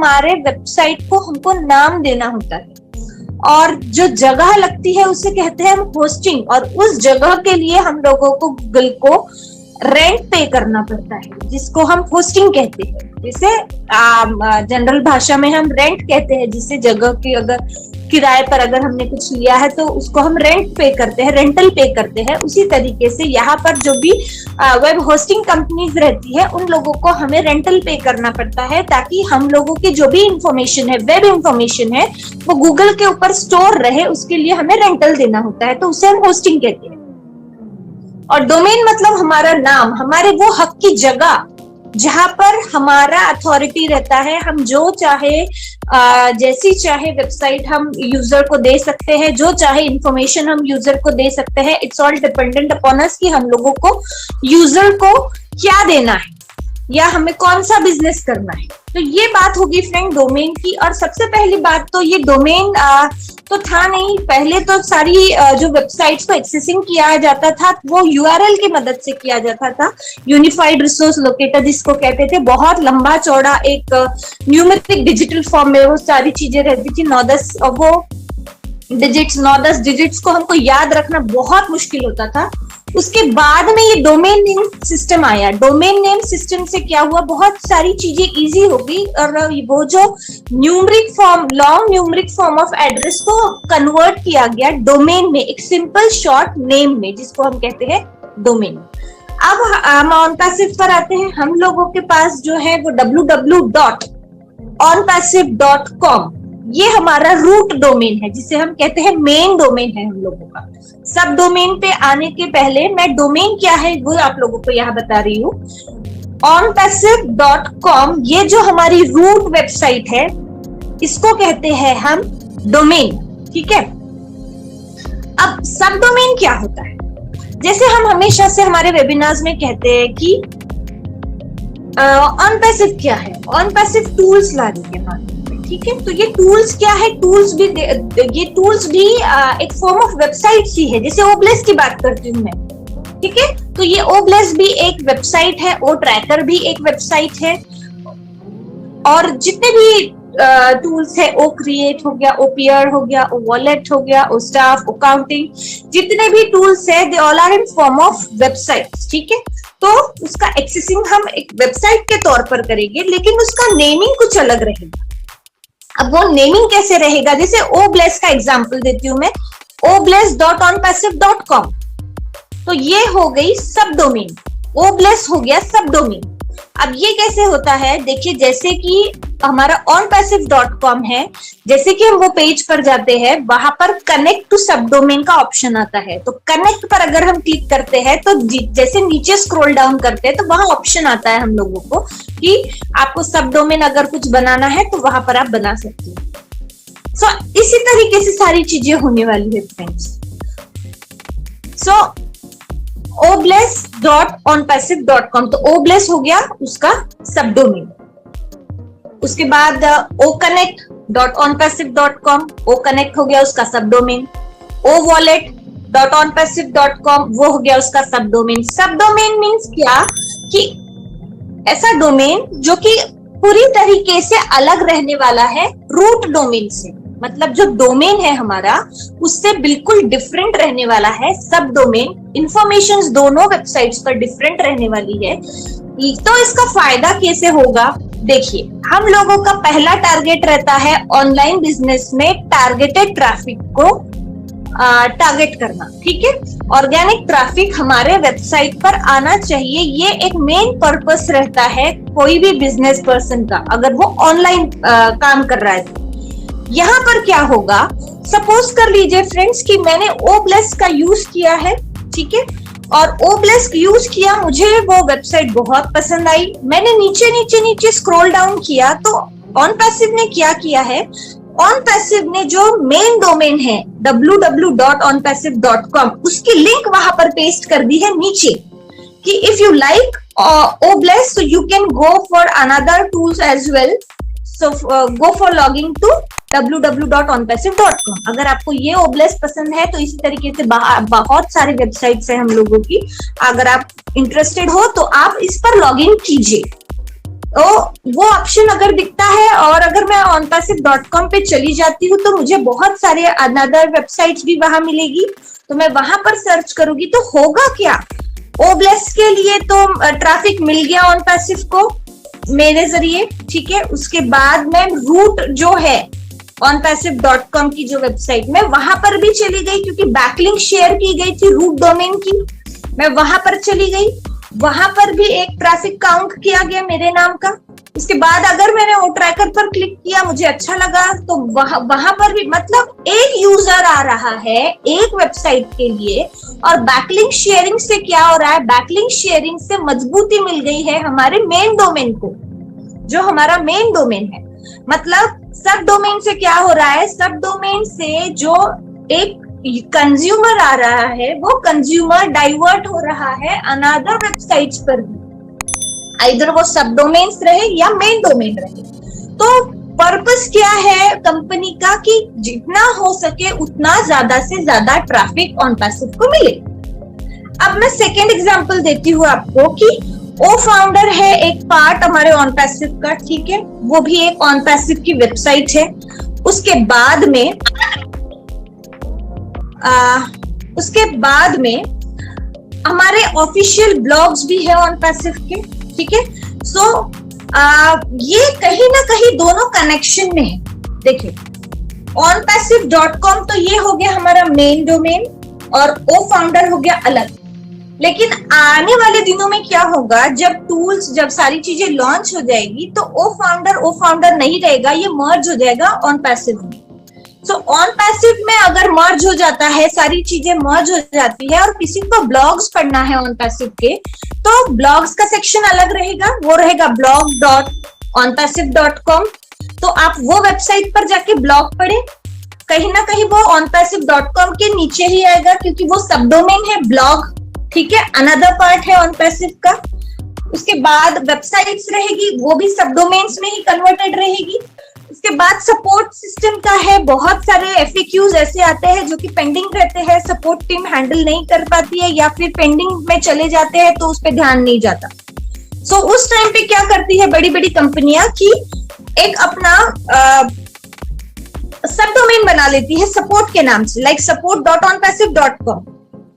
हमारे वेबसाइट को हमको नाम देना होता है, और जो जगह लगती है उसे कहते हैं हम होस्टिंग, और उस जगह के लिए हम लोगों को गूगल को रेंट पे करना पड़ता है, जिसको हम होस्टिंग कहते हैं। जिसे जनरल भाषा में हम रेंट कहते हैं, जिसे जगह की अगर किराए पर अगर हमने कुछ लिया है तो उसको हम रेंट पे करते हैं, रेंटल पे करते हैं। उसी तरीके से यहाँ पर जो भी वेब होस्टिंग कंपनीज रहती है उन लोगों को हमें रेंटल पे करना पड़ता है, ताकि हम लोगों की जो भी इंफॉर्मेशन है, वेब इंफॉर्मेशन है, वो गूगल के ऊपर स्टोर रहे, उसके लिए हमें रेंटल देना होता है, तो उसे हम होस्टिंग कहते हैं। और डोमेन मतलब हमारा नाम, हमारे वो हक की जगह जहां पर हमारा अथॉरिटी रहता है। हम जो चाहे जैसी चाहे वेबसाइट हम यूजर को दे सकते हैं, जो चाहे इंफॉर्मेशन हम यूजर को दे सकते हैं। It's all dependent upon us कि हम लोगों को यूजर को क्या देना है या हमें कौन सा बिजनेस करना है। तो ये बात होगी फ्रेंड डोमेन की। और सबसे पहली बात तो ये डोमेन तो था नहीं, पहले तो सारी जो वेबसाइट्स को एक्सेसिंग किया जाता था वो यूआरएल की मदद से किया जाता था, यूनिफाइड रिसोर्स लोकेटर जिसको कहते थे। बहुत लंबा चौड़ा एक न्यूमेरिक डिजिटल फॉर्म में वो सारी चीजें रहती थी, 9-10 डिजिट्स को हमको याद रखना बहुत मुश्किल होता था। उसके बाद में ये डोमेन नेम सिस्टम आया। डोमेन नेम सिस्टम से क्या हुआ, बहुत सारी चीजें इजी हो गई, और वो जो numeric form, long numeric form of address को कन्वर्ट किया गया डोमेन में, एक सिंपल शॉर्ट नेम में, जिसको हम कहते हैं डोमेन। अब हम ऑनपैसिव पर आते हैं। हम लोगों के पास जो है वो www.onpassive.com, ये हमारा रूट डोमेन है, जिसे हम कहते हैं मेन डोमेन है हम लोगों का। सब डोमेन पे आने के पहले मैं डोमेन क्या है वो आप लोगों को यहाँ बता रही हूँ। onpassive.com ये जो हमारी रूट वेबसाइट है, इसको कहते हैं हम डोमेन, ठीक है। अब सब डोमेन क्या होता है, जैसे हम हमेशा से हमारे वेबिनार्स में कहते हैं कि onpassive क्या है, onpassive टूल्स ला रही है, ठीक है। तो ये टूल्स क्या है, ये टूल्स भी एक फॉर्म ऑफ वेबसाइट ही है। जैसे ओब्लेस की बात करती हूँ मैं, ठीक है, तो ये ओब्लेस भी एक वेबसाइट है, ओ ट्रैकर भी एक वेबसाइट है, और जितने भी टूल्स है, ओ क्रिएट हो गया, ओ पीयर हो गया, ओ वॉलेट हो गया, ओ स्टाफ, ओ काउंटिंग, जितने भी टूल्स है they all are in form of websites, ठीक है। तो उसका एक्सेसिंग हम एक वेबसाइट के तौर पर करेंगे, लेकिन उसका नेमिंग कुछ अलग रहेगा। अब वो नेमिंग कैसे रहेगा, जैसे ओब्लेस का एग्जांपल देती हूं मैं, obles.onpassive.com, तो ये हो गई सब डोमेन, ओब्लेस हो गया सब डोमेन। अब ये कैसे होता है, देखिए, जैसे कि हमारा onpassive.com है, जैसे कि हम वो पेज पर जाते हैं, वहां पर कनेक्ट टू सब डोमेन का ऑप्शन आता है। तो कनेक्ट पर अगर हम क्लिक करते हैं तो जैसे नीचे स्क्रॉल डाउन करते हैं तो वहां ऑप्शन आता है हम लोगों को कि आपको सब डोमेन अगर कुछ बनाना है तो वहां पर आप बना सकते हैं। सो इसी तरीके से सारी चीजें होने वाली है फ्रेंड्स। सो obles.onpassive.com, तो obles हो गया उसका सब डोमेन। उसके बाद oconnect.onpassive.com, oconnect हो गया उसका सब डोमेन। owallet.onpassive.com, वो हो गया उसका सब डोमेन। सब डोमेन मीन्स क्या, कि ऐसा डोमेन जो कि पूरी तरीके से अलग रहने वाला है रूट डोमेन से, मतलब जो डोमेन है हमारा उससे बिल्कुल डिफरेंट रहने वाला है सब डोमेन। इंफॉर्मेशंस दोनों वेबसाइट्स पर डिफरेंट रहने वाली है। तो इसका फायदा कैसे होगा, देखिए, हम लोगों का पहला टारगेट रहता है ऑनलाइन बिजनेस में टारगेटेड ट्रैफिक को टारगेट करना, ठीक है। ऑर्गेनिक ट्रैफिक हमारे वेबसाइट पर आना चाहिए, ये एक मेन पर्पस रहता है कोई भी बिजनेस पर्सन का, अगर वो ऑनलाइन काम कर रहा है। यहाँ पर क्या होगा, सपोज कर लीजिए फ्रेंड्स कि मैंने ओब्लेस का यूज किया है, ठीक है, और ओब्लेस यूज किया, मुझे वो वेबसाइट बहुत पसंद आई, मैंने नीचे नीचे नीचे स्क्रॉल डाउन किया तो ऑनपैसिव ने क्या किया है, ऑनपैसिव ने जो मेन डोमेन है www.onpassive.com, उसकी लिंक वहां पर पेस्ट कर दी है नीचे कि इफ यू लाइक ओब्लेस so you can go for another tools as well, so go for logging to www.onpassive.com। अगर आपको ये ओब्लेस पसंद है तो इसी तरीके से बहुत सारे वेबसाइट्स हैं हम लोगों की, अगर आप इंटरेस्टेड हो तो आप इस पर लॉगिन कीजिए। वो ऑप्शन अगर दिखता है और अगर मैं onpassive.com पे चली जाती हूँ तो मुझे बहुत सारे अनदर वेबसाइट्स भी वहां मिलेगी, तो मैं वहां पर सर्च करूंगी तो होगा क्या, ओब्लेस के लिए तो ट्रैफिक मिल गया onpassive को मेरे जरिए, ठीक है। उसके बाद में रूट जो है onpassive.com की जो वेबसाइट में वहां पर भी चली गई क्योंकि बैकलिंक शेयर की गई थी रूट डोमेन की, मैं वहां पर चली गई, वहां पर भी एक ट्रैफिक काउंट किया गया मेरे नाम का। उसके बाद अगर मैंने वो ट्रैकर पर क्लिक किया, मुझे अच्छा लगा, तो वहां पर भी मतलब एक यूजर आ रहा है एक वेबसाइट के लिए, और बैकलिंक शेयरिंग से क्या हो रहा है, बैकलिंक शेयरिंग से मजबूती मिल गई है हमारे मेन डोमेन को, जो हमारा मेन डोमेन है। मतलब सब डोमेन से क्या हो रहा है, सब डोमेन से जो एक कंज्यूमर आ रहा है वो कंज्यूमर डाइवर्ट हो रहा है अनदर वेबसाइट्स पर भी, इधर वो सब डोमेन्स रहे या मेन डोमेन रहे। तो पर्पस क्या है कंपनी का कि जितना हो सके उतना ज्यादा से ज्यादा ट्रैफिक onpassive को मिले। अब मैं सेकेंड एग्जांपल देती हूँ आपको कि ओ फाउंडर है एक पार्ट हमारे onpassive का, ठीक है, वो भी एक onpassive की वेबसाइट है। उसके बाद में हमारे ऑफिशियल ब्लॉग्स भी है onpassive के, ठीक है। सो ये कहीं ना कहीं दोनों कनेक्शन में है। देखिए onpassive.com तो ये हो गया हमारा मेन डोमेन और ओ फाउंडर हो गया अलग। लेकिन आने वाले दिनों में क्या होगा, जब सारी चीजें लॉन्च हो जाएगी तो ओ फाउंडर नहीं रहेगा, ये मर्ज हो जाएगा onpassive में। सो onpassive में अगर मर्ज हो जाता है, सारी चीजें मर्ज हो जाती है और किसी को ब्लॉग्स पढ़ना है onpassive के, तो ब्लॉग्स का सेक्शन अलग रहेगा, वो रहेगा blog.onpassive.com। तो आप वो वेबसाइट पर जाके ब्लॉग पढ़े, कहीं ना कहीं वो onpassive.com के नीचे ही आएगा क्योंकि वो सब डोमेन है ब्लॉग, ठीक है, अनदर पार्ट है onpassive का। उसके बाद वेबसाइट्स रहेगी, वो भी सब डोमेन्स में ही कन्वर्टेड रहेगी। उसके बाद सपोर्ट सिस्टम का है, बहुत सारे FAQs ऐसे आते हैं जो कि पेंडिंग रहते हैं, सपोर्ट टीम हैंडल नहीं कर पाती है या फिर पेंडिंग में चले जाते हैं तो उस पर ध्यान नहीं जाता। सो उस टाइम पे क्या करती है बड़ी बड़ी कंपनियां कि एक अपना सब डोमेन बना लेती है सपोर्ट के नाम से, लाइक support.onpassive.com,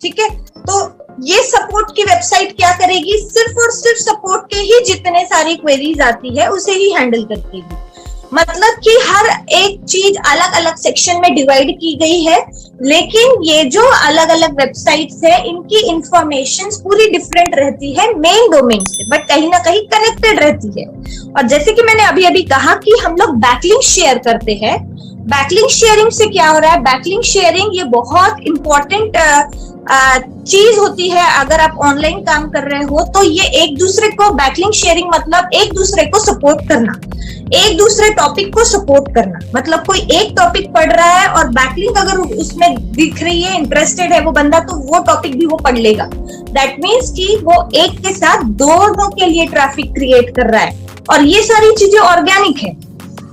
ठीक है। तो ये सपोर्ट की वेबसाइट क्या करेगी, सिर्फ और सिर्फ सपोर्ट के ही जितने सारी क्वेरीज आती है उसे ही हैंडल करती है। मतलब कि हर एक चीज अलग अलग सेक्शन में डिवाइड की गई है, लेकिन ये जो अलग अलग वेबसाइट्स है इनकी इंफॉर्मेशन पूरी डिफरेंट रहती है मेन डोमेन से, बट कहीं ना कहीं कनेक्टेड रहती है। और जैसे कि मैंने अभी अभी कहा कि हम लोग बैकलिंक शेयर करते हैं, बैकलिंक शेयरिंग से क्या हो रहा है, बैकलिंक शेयरिंग ये बहुत इंपॉर्टेंट चीज होती है। अगर आप ऑनलाइन काम कर रहे हो तो ये एक दूसरे को, बैकलिंक शेयरिंग मतलब एक दूसरे को सपोर्ट करना, एक दूसरे टॉपिक को सपोर्ट करना। मतलब कोई एक टॉपिक पढ़ रहा है और बैकलिंक अगर उसमें दिख रही है, इंटरेस्टेड है वो बंदा, तो वो टॉपिक भी वो पढ़ लेगा। दैट मीन्स कि वो एक के साथ दोनों के लिए ट्रैफिक क्रिएट कर रहा है और ये सारी चीजें ऑर्गेनिक है।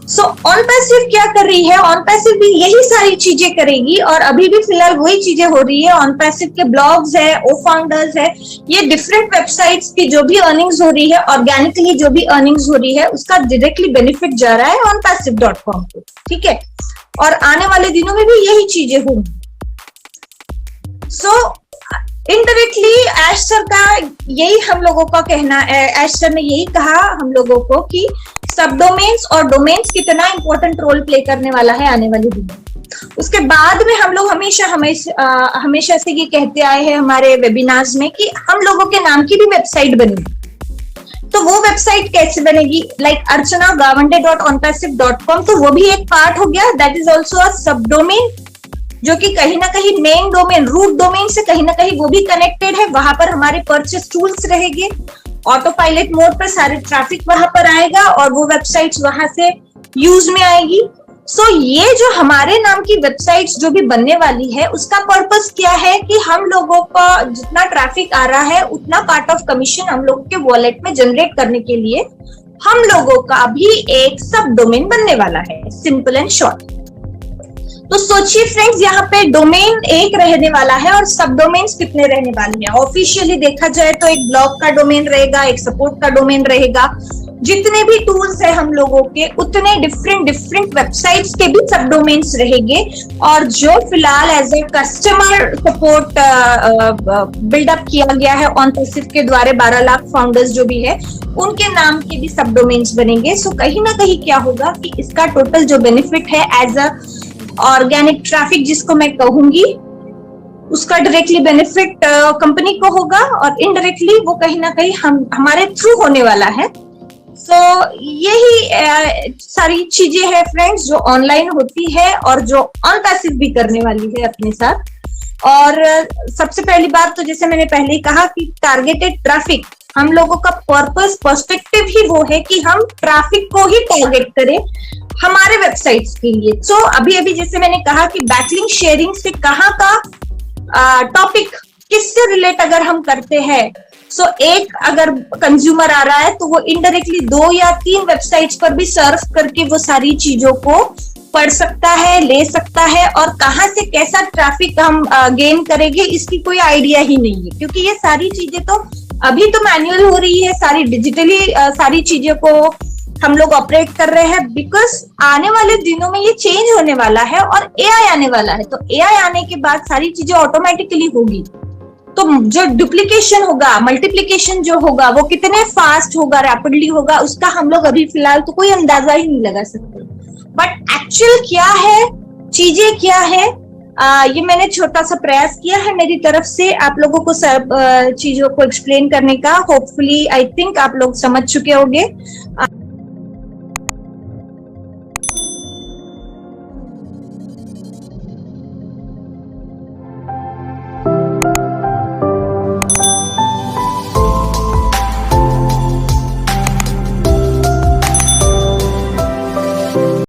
सो onpassive क्या कर रही है, onpassive भी यही सारी चीजें करेगी और अभी भी फिलहाल वही चीजें हो रही है। onpassive के ब्लॉग्स है, ओ फाउंडर्स है, ये डिफरेंट वेबसाइट्स की जो भी अर्निंग्स हो रही है, ऑर्गेनिकली जो भी अर्निंग्स हो रही है, उसका डायरेक्टली बेनिफिट जा रहा है onpassive.com को, ठीक है। और आने वाले दिनों में भी यही चीजें होंगी। सो इनडायरेक्टली ऐश सर का यही हम लोगों का कहना है, ऐश सर ने यही कहा हम लोगों को कि सब डोमेन्स और डोमेन्स कितना इंपॉर्टेंट रोल प्ले करने वाला है आने वाले दिनों। उसके बाद में हम लोग हमेशा से ये कहते आए हैं हमारे वेबिनार्स में कि हम लोगों के नाम की भी वेबसाइट बनेगी। तो वो वेबसाइट कैसे बनेगी, लाइक archanagawande.onpassive.com, तो वो भी एक पार्ट हो गया, दैट इज ऑल्सो अ सब डोमेन जो कि कहीं ना कहीं मेन डोमेन, रूट डोमेन से कहीं ना कहीं वो भी कनेक्टेड है। वहां पर हमारे परचेस टूल्स रहेंगे, ऑटो पायलट मोड पर सारे ट्रैफिक वहां पर आएगा और वो वेबसाइट्स वहां से यूज में आएगी। सो ये जो हमारे नाम की वेबसाइट्स जो भी बनने वाली है, उसका पर्पस क्या है कि हम लोगों का जितना ट्रैफिक आ रहा है उतना पार्ट ऑफ कमीशन हम लोगों के वॉलेट में जनरेट करने के लिए हम लोगों का भी एक सब डोमेन बनने वाला है, सिंपल एंड शॉर्ट। तो सोचिए फ्रेंड्स, यहाँ पे डोमेन एक रहने वाला है और सब डोमेन्स कितने रहने वाले हैं। ऑफिशियली देखा जाए तो एक ब्लॉग का डोमेन रहेगा, एक सपोर्ट का डोमेन रहेगा, जितने भी टूल्स है हम लोगों के, उतने डिफरेंट डिफरेंट वेबसाइट्स के भी सब डोमेन्स रहेंगे। और जो फिलहाल as a customer support buildup किया गया है ऑनपैसिव के द्वारा, 12 लाख फाउंडर्स जो भी है उनके नाम के भी सब डोमेन्स बनेंगे। सो कहीं ना कहीं क्या होगा कि इसका टोटल जो बेनिफिट है एज अ ऑर्गेनिक ट्रैफिक जिसको मैं कहूंगी, उसका डायरेक्टली बेनिफिट कंपनी को होगा और इनडायरेक्टली वो कहीं ना कहीं हमारे थ्रू होने वाला है। सो यही सारी चीजें हैं फ्रेंड्स जो ऑनलाइन होती है और जो ऑन पैसिव भी करने वाली है अपने साथ। और सबसे पहली बात तो जैसे मैंने पहले ही कहा कि टारगेटेड ट्रैफिक, हम लोगों का पर्पस पर्सपेक्टिव ही वो है कि हम ट्रैफिक को ही टारगेट करें हमारे वेबसाइट्स के लिए। सो अभी अभी जैसे मैंने कहा कि बैकलिंक शेयरिंग से कहाँ का टॉपिक किससे रिलेट अगर हम करते हैं, सो एक अगर कंज्यूमर आ रहा है तो वो इनडायरेक्टली 2 या 3 वेबसाइट्स पर भी सर्फ करके वो सारी चीजों को पढ़ सकता है, ले सकता है। और कहाँ से कैसा ट्रैफिक हम गेन करेंगे इसकी कोई आइडिया ही नहीं है, क्योंकि ये सारी चीजें तो अभी तो मैन्युअल हो रही है, सारी डिजिटली सारी चीजों को हम लोग ऑपरेट कर रहे हैं। बिकॉज आने वाले दिनों में ये चेंज होने वाला है और एआई आने वाला है, तो एआई आने के बाद सारी चीजें ऑटोमेटिकली होगी। तो जो डुप्लीकेशन होगा, मल्टीप्लीकेशन जो होगा वो कितने फास्ट होगा, रैपिडली होगा, उसका हम लोग अभी फिलहाल तो कोई अंदाजा ही नहीं लगा सकते। बट एक्चुअल क्या है, चीजें क्या है, ये मैंने छोटा सा प्रयास किया है मेरी तरफ से आप लोगों को सब चीजों को एक्सप्लेन करने का। होपफुली आई थिंक आप लोग समझ चुके होंगे।